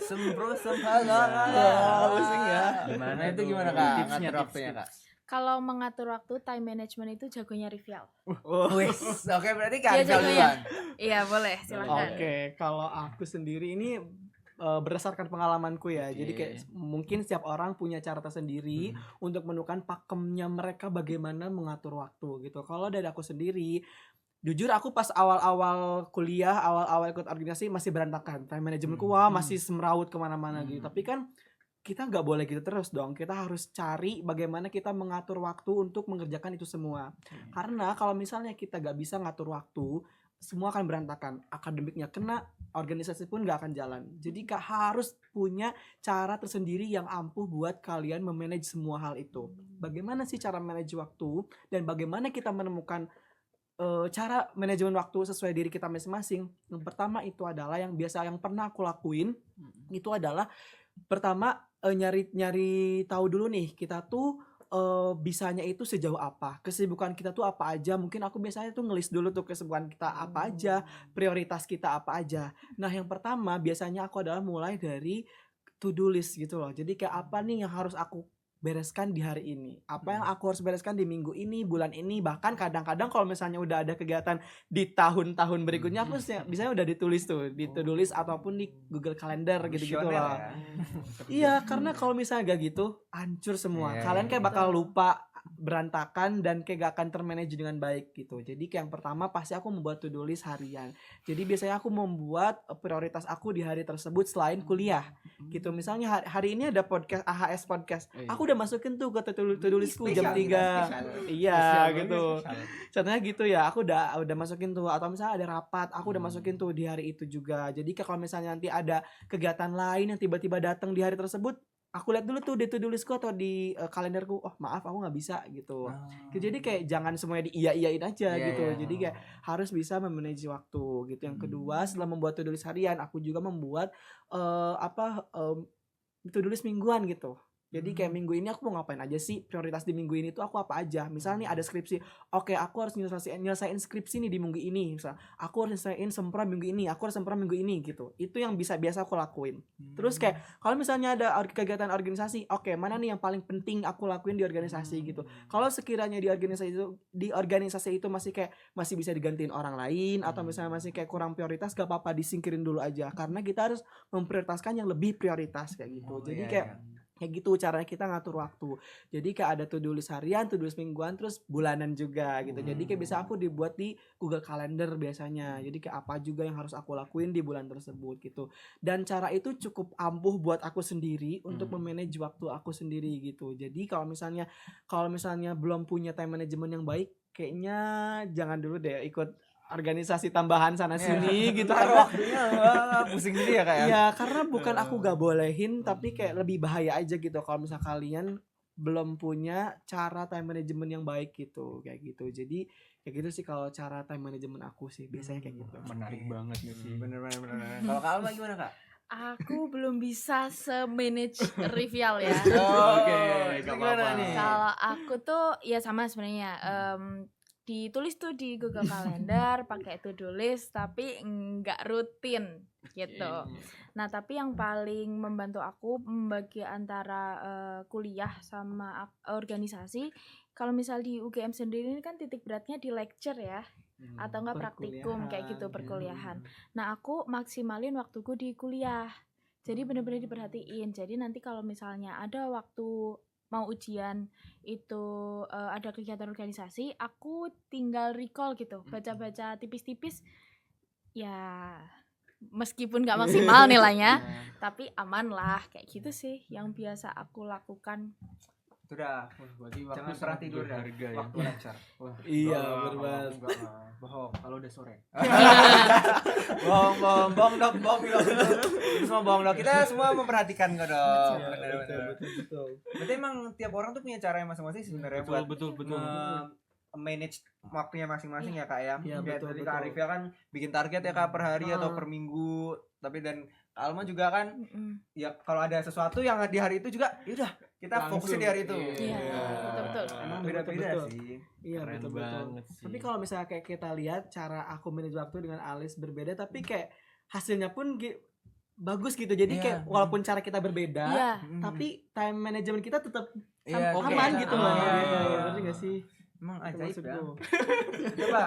Sempro pusing ya. Gimana Nah, itu tuh? gimana Kak? Tipsnya, Ngatur waktunya Kak. Kalau mengatur waktu, time management itu jagonya Rivial. Wis, oke berarti Kak Iya, Rizal jagonya. duluan. Iya, boleh, silakan. Oke, kalau aku sendiri ini berdasarkan pengalamanku ya. Jadi kayak mungkin setiap orang punya cara tersendiri untuk menemukan pakemnya mereka bagaimana mengatur waktu gitu. Kalau dari aku sendiri, jujur aku pas awal-awal kuliah, awal-awal ikut organisasi masih berantakan. Time managementku masih semrawut kemana-mana gitu. Tapi kan kita nggak boleh gitu terus dong. Kita harus cari bagaimana kita mengatur waktu untuk mengerjakan itu semua. Karena kalau misalnya kita nggak bisa ngatur waktu, semua akan berantakan. Akademiknya kena, organisasi pun nggak akan jalan. Jadi Kak harus punya cara tersendiri yang ampuh buat kalian memanage semua hal itu. Bagaimana sih cara manage waktu dan bagaimana kita menemukan cara manajemen waktu sesuai diri kita masing-masing. Yang pertama itu adalah yang pernah aku lakuin itu adalah pertama nyari tahu dulu nih kita tuh bisanya itu sejauh apa, kesibukan kita tuh apa aja. Mungkin aku biasanya tuh ngelis dulu tuh kesibukan kita apa aja, prioritas kita apa aja. Nah yang pertama biasanya aku adalah mulai dari to do list gitu loh. Jadi kayak apa nih yang harus aku bereskan di hari ini, apa yang aku harus bereskan di minggu ini, bulan ini. Bahkan kadang-kadang kalau misalnya udah ada kegiatan di tahun-tahun berikutnya, aku biasanya udah ditulis tuh di to do list ataupun di Google Calendar gitu-gitu Visioner loh. ya. Iya, karena kalau misalnya gak gitu, hancur semua. Iya, Kalian kayak iya. bakal lupa, berantakan, dan kayak gak akan termanage dengan baik gitu. Jadi kayak yang pertama pasti aku membuat to-do list harian. Jadi biasanya aku membuat prioritas aku di hari tersebut selain kuliah gitu. Misalnya hari ini ada podcast, AHS podcast. Aku udah masukin tuh ke to-do listku jam 3. Iya gitu. Contohnya gitu ya, aku udah masukin tuh. Atau misalnya ada rapat, aku udah masukin tuh di hari itu juga. Jadi kalau misalnya nanti ada kegiatan lain yang tiba-tiba datang di hari tersebut, aku lihat dulu tuh di to-do listku atau di kalenderku. Oh maaf, aku nggak bisa gitu. Jadi kayak jangan semuanya di-iya-iyain aja Iya, gitu. iya. Jadi kayak harus bisa memanage waktu gitu. Yang kedua, setelah membuat to-do list harian, aku juga membuat to-do list mingguan gitu. Jadi kayak minggu ini aku mau ngapain aja sih, prioritas di minggu ini tuh aku apa aja. Misalnya nih ada skripsi, oke aku harus nyelesain skripsi nih di minggu ini. Misal aku harus nyelesain sempra minggu ini, aku harus sempra minggu ini gitu. Itu yang biasa aku lakuin. Terus kayak kalau misalnya ada kegiatan organisasi, oke mana nih yang paling penting aku lakuin di organisasi gitu. Kalau sekiranya di organisasi itu masih bisa digantiin orang lain, atau misalnya masih kayak kurang prioritas, gak apa-apa, disingkirin dulu aja. Karena kita harus memprioritaskan yang lebih prioritas kayak gitu. Jadi kayak gitu caranya kita ngatur waktu. Jadi kayak ada to-do list harian, to-do list mingguan, terus bulanan juga gitu. Jadi kayak bisa aku dibuat di Google Calendar biasanya. Jadi kayak apa juga yang harus aku lakuin di bulan tersebut gitu. Dan cara itu cukup ampuh buat aku sendiri untuk memanage waktu aku sendiri gitu. Jadi kalau misalnya belum punya time management yang baik, kayaknya jangan dulu deh ikut organisasi tambahan sana sini gitu. Karena waktunya pusing sendiri ya kayak. Iya, karena bukan aku gak bolehin, tapi kayak lebih bahaya aja gitu kalau misalnya kalian belum punya cara time management yang baik gitu, kayak gitu. Jadi kayak gitu sih kalau cara time management aku sih biasanya kayak gitu. Menarik banget nih sih. Bener. Kalau Kak Alma gimana Kak? Aku belum bisa se-manage Rivial ya. Oke, itu gak gimana apa-apa. nih? Kalau aku tuh ya sama sebenarnya. Ditulis tuh di Google Calendar pakai to-do list tapi nggak rutin gitu. Nah, tapi yang paling membantu aku membagi antara kuliah sama organisasi, kalau misal di UGM sendiri ini kan titik beratnya di lecture ya, atau enggak praktikum kayak gitu, perkuliahan. Nah, aku maksimalin waktuku di kuliah. Jadi benar-benar diperhatiin. Jadi nanti kalau misalnya ada waktu mau ujian itu ada kegiatan organisasi, aku tinggal recall gitu, baca-baca tipis-tipis ya, meskipun gak maksimal nilainya tapi aman lah, kayak gitu sih yang biasa aku lakukan. Sudah. Berarti waktu Jangan pernah sangat tidur dah. berharga ya. Waktu lecture. Wah, Iya, enggak lah, bener banget. enggak lah. Bohong kalau udah sore. Bohong dok. Itu semua bohong dok. Kita semua memperhatikan kok dok. Bener. Betul. Berarti emang tiap orang tuh punya cara yang masing-masing sebenarnya buat Betul. manage waktunya masing-masing ya kak ya. Iya, Kayak betul, tadi betul. Kak Arifia kan bikin target ya kak per hari atau per minggu. Tapi dan Kak Alma juga kan ya kalau ada sesuatu yang di hari itu juga yaudah kita fokusin di hari itu. Iya, betul. Emang Betul, beda-beda betul. sih. Iya, Keren betul. banget sih. Tapi kalau misalnya kayak kita lihat cara aku manage waktu dengan Alis berbeda, tapi kayak hasilnya pun bagus gitu. Jadi Iya. kayak walaupun cara kita berbeda, Iya. tapi time management kita tetap Iya, aman oke. gitu Ah, loh. iya. Ngerti gak sih? Emang Itu ajaib ya. maksudku. Coba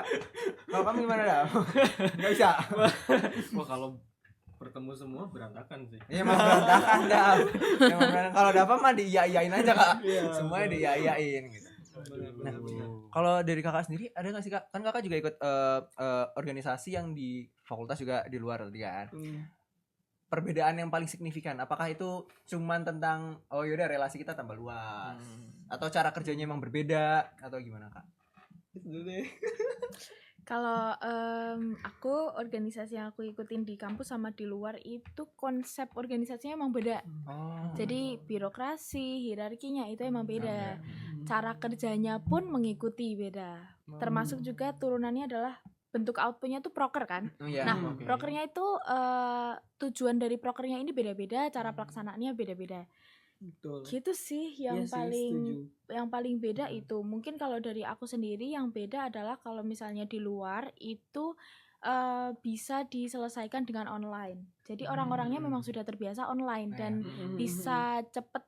kalau kamu gimana dah? Gak bisa. Wah, kalau bertemu semua berantakan sih. Iya emang berantakan dah. Emang berantakan. Kalau ada apa mah diiyain aja kak. Iya, Semuanya diiyain gitu. Nah, Kalau dari kakak sendiri ada nggak sih kak? Kan kakak juga ikut organisasi yang di fakultas juga di luar tadi kan. Perbedaan yang paling signifikan, apakah itu cuman tentang oh yaudah relasi kita tambah luas, atau cara kerjanya emang berbeda atau gimana kak? Kalau aku organisasi yang aku ikutin di kampus sama di luar itu konsep organisasinya emang beda. Oh. Jadi birokrasi, hierarkinya itu emang beda. Cara kerjanya pun mengikuti beda. termasuk juga turunannya adalah bentuk outputnya tuh proker kan. Iya. Nah, Oke. prokernya itu tujuan dari prokernya ini beda-beda, cara pelaksanaannya beda-beda. Betul. Gitu sih Iya yang sih, paling setuju. yang paling beda itu. Mungkin kalau dari aku sendiri yang beda adalah kalau misalnya di luar itu bisa diselesaikan dengan online. Jadi orang-orangnya memang sudah terbiasa online dan bisa cepet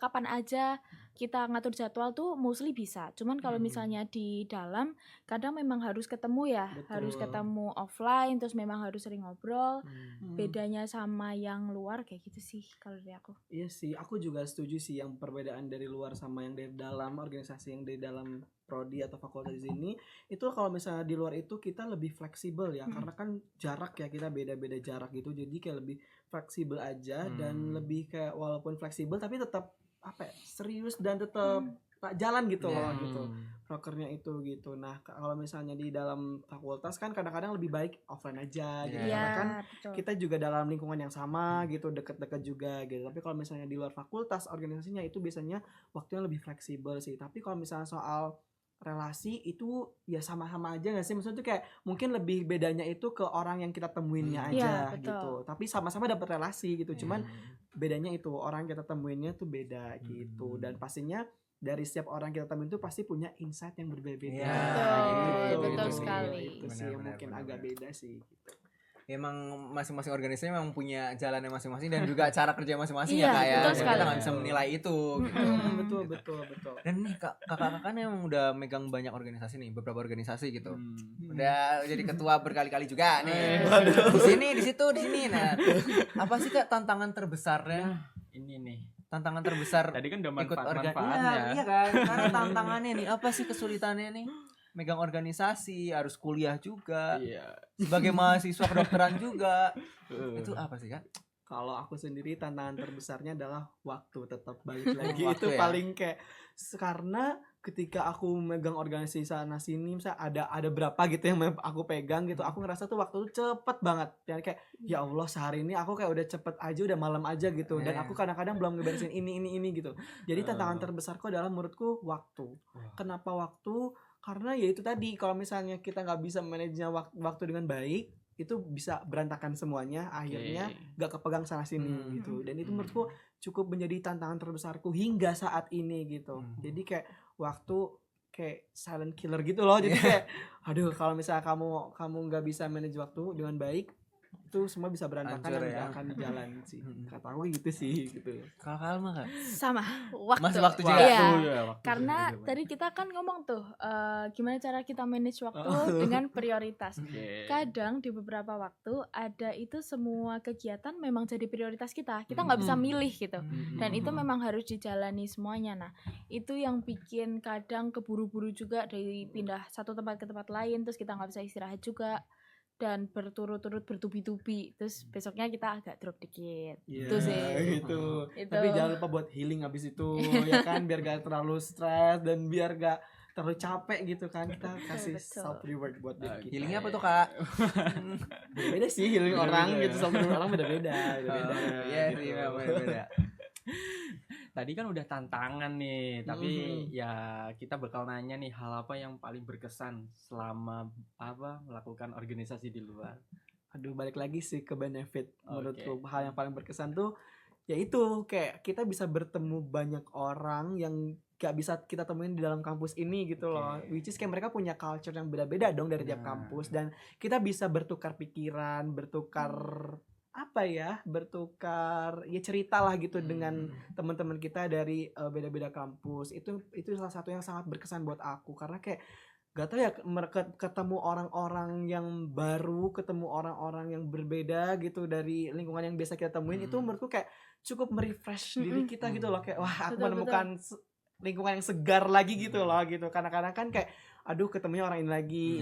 kapan aja kita ngatur jadwal tuh mostly bisa. Cuman kalau misalnya di dalam kadang memang harus ketemu ya, Betul. harus ketemu offline, terus memang harus sering ngobrol. Hmm. Bedanya sama yang luar kayak gitu sih kalau dari aku. Iya sih, aku juga setuju sih yang perbedaan dari luar sama yang dari dalam organisasi, yang dari dalam prodi atau fakultas ini. Itu kalau misalnya di luar itu kita lebih fleksibel ya, karena kan jarak ya, kita beda-beda jarak gitu. Jadi kayak lebih fleksibel aja dan lebih kayak walaupun fleksibel tapi tetap apa ya, serius dan tetap jalan gitu loh gitu. Prokernya itu gitu. Nah, kalau misalnya di dalam fakultas kan kadang-kadang lebih baik offline aja gitu. Iya. Karena kan betul. kita juga dalam lingkungan yang sama gitu, deket-deket juga gitu. Tapi kalau misalnya di luar fakultas organisasinya itu biasanya waktunya lebih fleksibel sih. Tapi kalau misalnya soal relasi itu ya sama-sama aja gak sih? Maksudnya tuh kayak mungkin lebih bedanya itu ke orang yang kita temuinnya Iya, aja betul. gitu. Tapi sama-sama dapat relasi gitu. Cuman bedanya itu orang yang kita temuinnya tuh beda gitu. Dan pastinya dari setiap orang kita temuin itu pasti punya insight yang berbeda-beda. Iya, Betul, gitu. betul sekali. Itu sih yang Benar, mungkin benar, agak benar. beda sih. Gitu. Emang masing-masing organisasi memang punya jalannya masing-masing dan juga cara kerja masing-masing Iya, ya kak ya. betul Jadi sekali. kita nggak bisa menilai itu. Gitu. Betul. Dan nih kakak-kakak kan emang udah megang banyak organisasi nih, beberapa organisasi gitu. Hmm. Udah jadi ketua berkali-kali juga nih. Di sini, di situ, di sini. Nah, apa sih kak tantangan terbesarnya? Ini nih. Tantangan terbesar Tadi kan udah ikut manfaatnya. Iya kan. Karena tantangannya nih, apa sih kesulitannya nih? Megang organisasi, harus kuliah juga. Iya. Sebagai mahasiswa kedokteran juga. Itu apa sih kak? Kalau aku sendiri tantangan terbesarnya adalah waktu, tetap balik lagi Waktu itu ya? paling kayak karena ketika aku megang organisasi sana sini misalnya ada berapa gitu yang aku pegang gitu, aku ngerasa tuh waktu tuh cepet banget dan kayak ya Allah sehari ini aku kayak udah cepet aja, udah malam aja gitu, dan aku kadang-kadang belum ngeberesin ini gitu. Jadi tantangan terbesarku adalah menurutku waktu. Kenapa waktu? Karena ya itu tadi, kalau misalnya kita nggak bisa manajernya waktu dengan baik, itu bisa berantakan semuanya, akhirnya gak kepegang sana sini gitu. Dan itu menurutku cukup menjadi tantangan terbesarku hingga saat ini gitu. Jadi kayak waktu kayak silent killer gitu loh. Jadi kayak aduh, kalau misalnya kamu nggak bisa manage waktu dengan baik, itu semua bisa berantakan Hancur dan ya. gak akan jalan sih. Kata aku gitu sih gitu. Kalau Kalma kak? Sama waktu. Masih waktu juga? Iya. Waktu Karena juga. tadi kita kan ngomong tuh gimana cara kita manage waktu dengan prioritas. Oke. Kadang di beberapa waktu ada itu semua kegiatan memang jadi prioritas kita. Kita nggak bisa milih gitu. Dan itu memang harus dijalani semuanya. Nah, itu yang bikin kadang keburu-buru juga dari pindah satu tempat ke tempat lain, terus kita nggak bisa istirahat juga. Dan berturut-turut bertubi-tubi, terus besoknya kita agak drop dikit. Itu sih. Gitu. Itu. Tapi jangan lupa buat healing abis itu ya kan, biar gak terlalu stres dan biar gak terlalu capek gitu kan. Kita kasih betul. self reward buat diri kita. Healingnya apa tuh kak? Beda sih healing orang gitu, self reward orang beda-beda. Iya sih, memang beda. Tadi kan udah tantangan nih, tapi ya kita bakal nanya nih hal apa yang paling berkesan selama melakukan organisasi di luar. Aduh, balik lagi sih ke benefit. Menurutku hal yang paling berkesan tuh yaitu kayak kita bisa bertemu banyak orang yang gak bisa kita temuin di dalam kampus ini gitu loh. Which is kayak mereka punya culture yang beda-beda dong dari tiap kampus, dan kita bisa bertukar pikiran, bertukar cerita lah gitu dengan teman-teman kita dari beda-beda kampus. Itu salah satu yang sangat berkesan buat aku, karena kayak gak tau ya, ketemu orang-orang yang baru, ketemu orang-orang yang berbeda gitu dari lingkungan yang biasa kita temuin. Itu menurutku kayak cukup merefresh diri kita gitu loh, kayak wah aku menemukan lingkungan yang segar lagi gitu loh gitu. Kadang-kadang kan kayak aduh ketemunya orang ini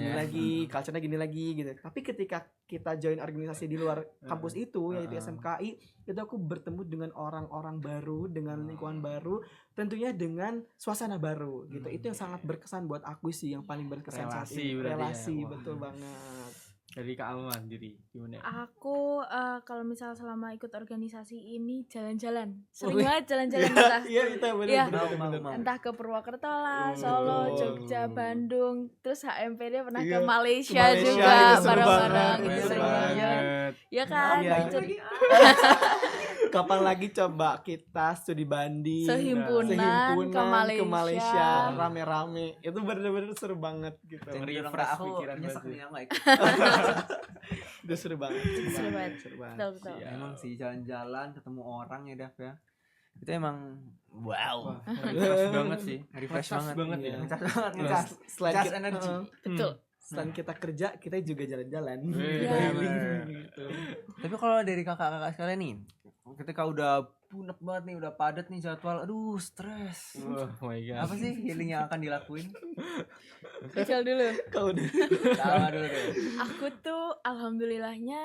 lagi, culture-nya gini lagi gitu. Tapi ketika kita join organisasi di luar kampus itu, yaitu SMKI, itu aku bertemu dengan orang-orang baru, dengan lingkungan baru, tentunya dengan suasana baru gitu. Itu yang sangat berkesan buat aku sih, yang paling berkesan saat Relasi ini. berarti ya. Relasi, Wah. betul banget. Dari Kak Alma sendiri gimana? Aku kalau misal selama ikut organisasi ini jalan-jalan, Wih. sering banget jalan-jalan Iya, entah iya itu Iya. benar. Mau. entah ke Purwokerto lah, Solo, Betul. Jogja, Bandung, terus HMPD pernah ke Iya, Malaysia Malaysia, juga itu seru bareng-bareng, banget, itu seru sering banget. banget. Ya kan, Iya. itu Kapan lagi coba kita studi banding sehimpunan ke Malaysia. rame-rame. Itu bener-bener seru banget gitu. Dan Refresh bilang aku pikiran nyesek banget nih aku nggak ikut. Itu seru banget. Seru banget. Seru banget. Betul, betul. Siap. Emang sih jalan-jalan ketemu orang ya Dav ya. Itu emang wow. Wah, refresh banget sih. Refresh Ngecas banget. banget Iya. ya. Ngecas banget, Nah, ngecas. selain Charge kita, energy. Betul. selain kita kerja, kita juga jalan-jalan. Iya, Keliling bener. gitu. Tapi kalau dari kakak-kakak sekalian nih, ketika udah bunek banget nih, udah padat nih jadwal, aduh stres. Wah, oh my god. Apa sih healing yang akan dilakuin? Kecil dulu. Kau udah Sama dulu deh. Aku tuh alhamdulillahnya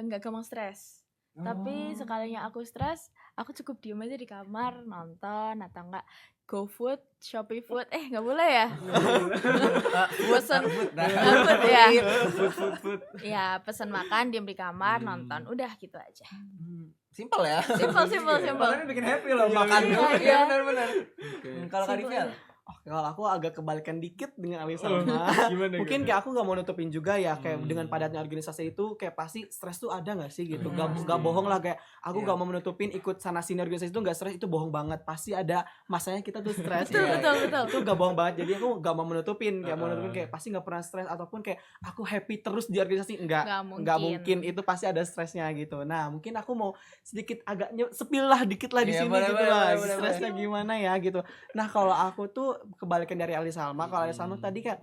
nggak gampang stres. Tapi sekalinya aku stres, aku cukup diem aja di kamar nonton atau enggak GoFood, Shopee Food. Nggak boleh ya? Pesen food ya. Food. Ya, pesen makan, diem di kamar, nonton. Udah gitu aja. Simpel ya. Simpel. Makanya bikin happy loh Iya, makan. iya, Iya iya. benar-benar. Oke. Kalau Kak Simpel Rivel, aja. kalau aku agak kebalikan dikit dengan Ali Salma. Gimana? Mungkin kayak aku gak mau nutupin juga ya kayak Hmm. dengan padatnya organisasi itu kayak pasti stres tuh ada gak sih gitu. Pasti. Gak bohong lah kayak aku Iya. gak mau menutupin ikut sana sini organisasi itu gak stres, itu bohong banget. Pasti ada masanya kita tuh stres. Betul, Iya. betul. Itu gak bohong banget. Jadi aku gak mau menutupin kayak mau Uh-uh. nutupin kayak pasti gak pernah stres ataupun kayak aku happy terus di organisasi enggak. Nggak Nggak mungkin, itu pasti ada stresnya gitu. Nah mungkin aku mau sedikit agak sepil lah dikit lah di Iya, sini boleh, gitu boleh, lah boleh, boleh, stresnya gimana ya gitu. Nah kalau aku tuh kebalikan dari Ali Salma. Kalau Ali Salma tadi kayak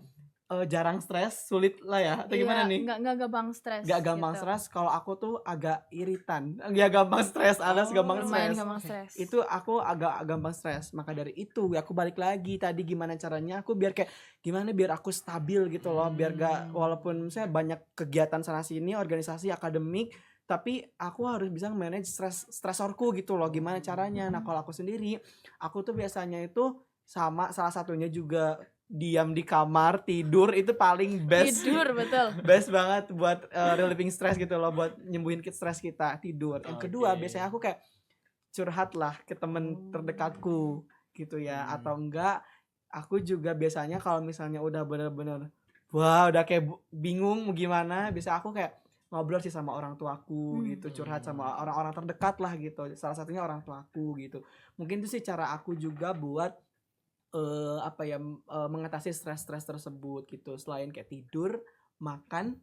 jarang stres, sulit lah ya atau gimana nih? Nggak gampang stres. Gak gampang gitu. stres. Kalau aku tuh agak iritan, ya gampang stres, alias gampang Lumayan stres. gampang stres. Itu aku agak gampang stres. Maka dari itu aku balik lagi tadi gimana caranya aku biar kayak gimana biar aku stabil gitu loh, biar gak walaupun saya banyak kegiatan sana sini organisasi akademik, tapi aku harus bisa manage stresorku gitu loh. Gimana caranya? Nah kalau aku sendiri, aku tuh biasanya itu sama salah satunya juga diam di kamar tidur, itu paling best. Tidur, betul. Best banget buat relieving stress gitu loh, buat nyembuhin stres kita, tidur. Yang kedua Oke. biasanya aku kayak curhat lah ke temen terdekatku gitu ya, atau enggak aku juga biasanya kalau misalnya udah bener-bener wah udah kayak bingung mau gimana, bisa aku kayak ngobrol sih sama orang tuaku gitu, curhat sama orang-orang terdekat lah gitu, salah satunya orang tuaku gitu. Mungkin itu sih cara aku juga buat mengatasi stres-stres tersebut gitu. Selain kayak tidur, makan,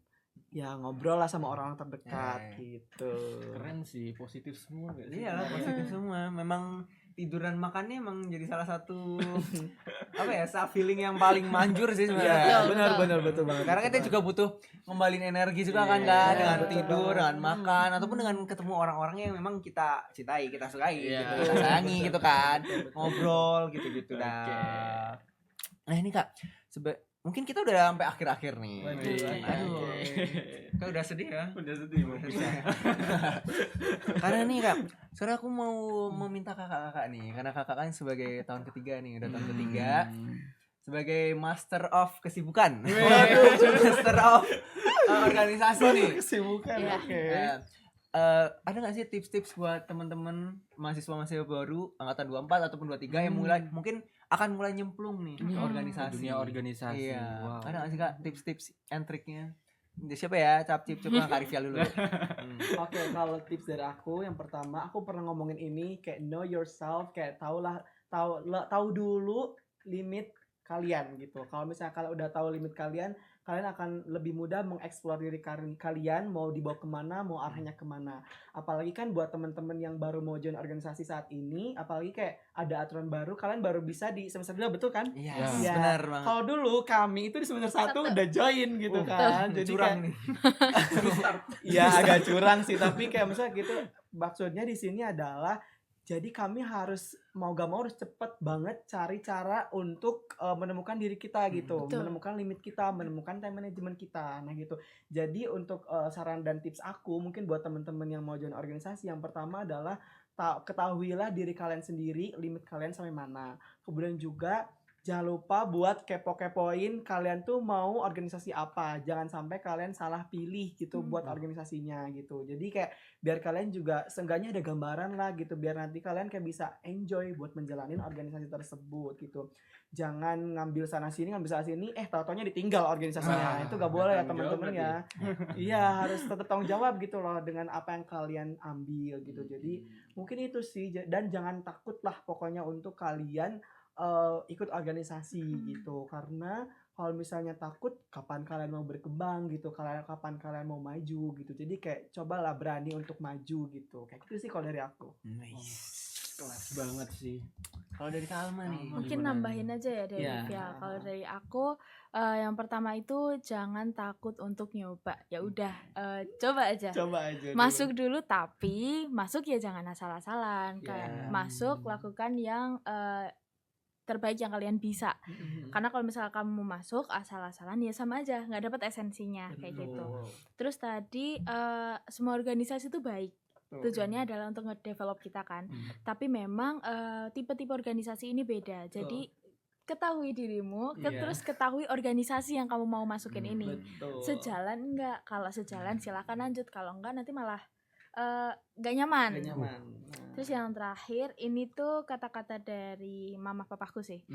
ya ngobrol lah sama orang terdekat gitu. Keren sih, positif semua gak sih? iya lah positif semua. Memang tidur dan makannya emang jadi salah satu self healing yang paling manjur sih sebenarnya. Iya, Betul, betul banget. Karena kita juga butuh ngembalin energi juga kan Iya, dengan betul tidur, banget. dengan makan, ataupun dengan ketemu orang-orang yang memang kita cintai, kita sukai, Iya. gitu, kita sayangi gitu kan, Betul. ngobrol gitu-gitu Oke. dah. Nah ini Kak, mungkin kita udah sampai akhir-akhir nih. Waduh. Aduh, Kak udah sedih ya? Udah sedih mau Karena nih Kak, sekarang aku mau meminta kakak-kakak nih, karena kakak kan sebagai tahun ketiga nih, udah tahun ketiga. Sebagai master of kesibukan. Master of organisasi nih. Kesibukan. Iya. Oke. Ada gak sih tips-tips buat teman-teman mahasiswa-mahasiswa baru angkatan 24 ataupun 23 yang mungkin akan mulai nyemplung nih ke organisasi. Dunia organisasi. Iya. Wow. Ada gak sih Kak tips-tips and triknya? Siapa ya? Cap-cip coba Kak Rivial dulu. Oke, kalau tips dari aku yang pertama, aku pernah ngomongin ini kayak know yourself, kayak tahu dulu limit kalian gitu. Kalau misalnya kalian udah tahu limit kalian akan lebih mudah mengeksplor diri kalian, mau dibawa kemana, mau arahnya kemana. Apalagi kan buat teman-teman yang baru mau join organisasi saat ini, apalagi kayak ada aturan baru, kalian baru bisa di semester 2, betul kan? Iya, Iya. benar banget. Kalau dulu kami itu di semester 1 Satu. udah join gitu kan. Jadi curang kayak nih. ya agak curang sih, tapi kayak misalnya gitu, maksudnya di sini adalah jadi kami harus mau gak mau harus cepet banget cari cara untuk menemukan diri kita gitu, Betul. menemukan limit kita, menemukan time management kita. Nah gitu. Jadi untuk saran dan tips aku mungkin buat teman-teman yang mau join organisasi, yang pertama adalah ketahuilah diri kalian sendiri, limit kalian sampai mana. Kemudian juga jangan lupa buat kepo-kepoin kalian tuh mau organisasi apa. Jangan sampai kalian salah pilih gitu buat organisasinya gitu. Jadi kayak biar kalian juga seenggaknya ada gambaran lah gitu, biar nanti kalian kayak bisa enjoy buat menjalanin organisasi tersebut gitu. Jangan ngambil sana sini tahu-taunya ditinggal organisasinya. Itu gak boleh ya teman-teman ya. Iya, harus tetap tanggung jawab gitu loh dengan apa yang kalian ambil gitu. Jadi mungkin itu sih, dan jangan takut lah pokoknya untuk kalian ikut organisasi gitu, karena kalau misalnya takut kapan kalian mau berkembang gitu, kapan kalian mau maju gitu. Jadi kayak cobalah berani untuk maju gitu, kayak gitu sih kalau dari aku. Kelas banget sih. Kalau dari Kak Alma nih Mungkin gimana? nambahin aja ya dari Iya. Via. Kalau dari aku yang pertama itu jangan takut untuk nyoba. Ya udah coba aja. Coba aja Masuk dulu, tapi masuk ya jangan asal-asalan. Kayak Yeah. masuk lakukan yang terbaik yang kalian bisa. Karena kalau misalnya kamu masuk asal-asalan ya sama aja, nggak dapat esensinya kayak gitu. Terus tadi semua organisasi itu baik. Tujuannya adalah untuk nge-develop kita kan. Tapi memang tipe-tipe organisasi ini beda. Jadi ketahui dirimu, terus ketahui organisasi yang kamu mau masukin ini. Sejalan enggak? Kalau sejalan silakan lanjut. Kalau enggak nanti malah gak nyaman. Terus yang terakhir ini tuh kata-kata dari mama papaku sih.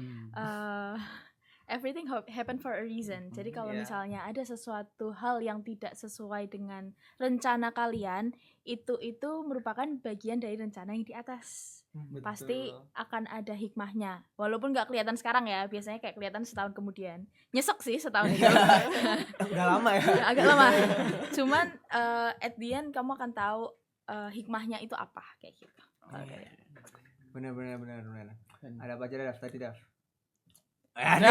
Everything happen for a reason. Jadi kalau misalnya ada sesuatu hal yang tidak sesuai dengan rencana kalian, itu merupakan bagian dari rencana yang di atas. Pasti akan ada hikmahnya. Walaupun nggak kelihatan sekarang ya, biasanya kayak kelihatan setahun kemudian. Nyesek sih setahun itu. udah lama ya. Agak lama. Cuman at the end kamu akan tahu hikmahnya itu apa kayak gitu. Benar. Ada apa aja Daf tadi Daf? Aduh,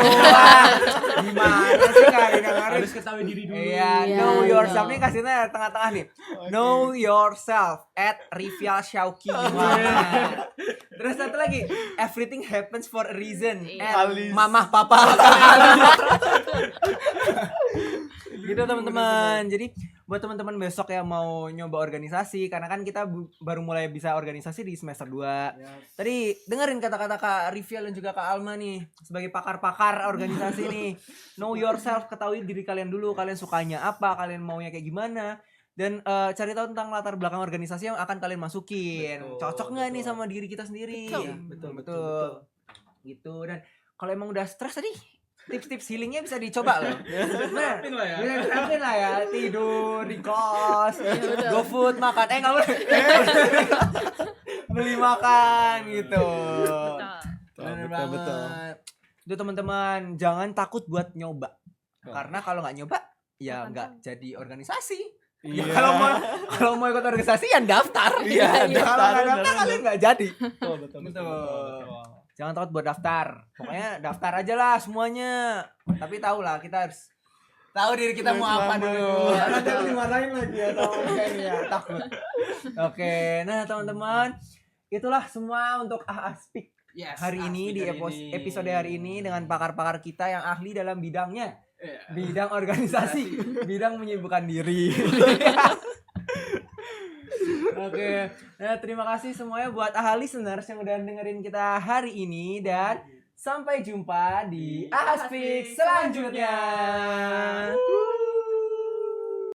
gimana sih Kak dengerin? Harus ketahui diri dulu. Iya, Iya, know iya. yourself nih kasihnya tengah-tengah nih. Know yourself at Rivial Shauki. Terus satu lagi, everything happens for a reason. Iya. At Mamah Papa. Gitu teman-teman. Jadi buat teman-teman besok yang mau nyoba organisasi, karena kan kita baru mulai bisa organisasi di semester 2. Tadi dengerin kata-kata Kak Rivial dan juga Kak Alma nih sebagai pakar-pakar organisasi nih. Know yourself, ketahui diri kalian dulu, kalian sukanya apa, kalian maunya kayak gimana, dan cari tahu tentang latar belakang organisasi yang akan kalian masukin. Cocok nggak nih sama diri kita sendiri? Betul. Gitu. Dan kalau emang udah stres tadi, tips-tips healingnya bisa dicoba loh. Bener. Bisa diterapin lah ya. Tidur di kos, GoFood, makan. Nggak boleh. Beli makan gitu. Bener banget. Itu teman-teman, jangan takut buat nyoba. Karena kalau nggak nyoba, ya nggak jadi organisasi. Ya, kalau mau ikut organisasi ya daftar. Iya. Kalau nggak daftar kalian nggak jadi. Betul. Jangan takut buat daftar. Pokoknya daftar aja lah semuanya. Tapi tahu lah, kita harus tahu diri kita mau apa dulu. Nanti dimarahin lagi ya ya, takut. Oke, nah teman-teman, itulah semua untuk Speak hari ini di episode hari ini dengan pakar-pakar kita yang ahli dalam bidangnya. Bidang organisasi, bidang menyibukkan diri. Oke, nah terima kasih semuanya buat listeners yang udah dengerin kita hari ini, dan sampai jumpa di Speak selanjutnya.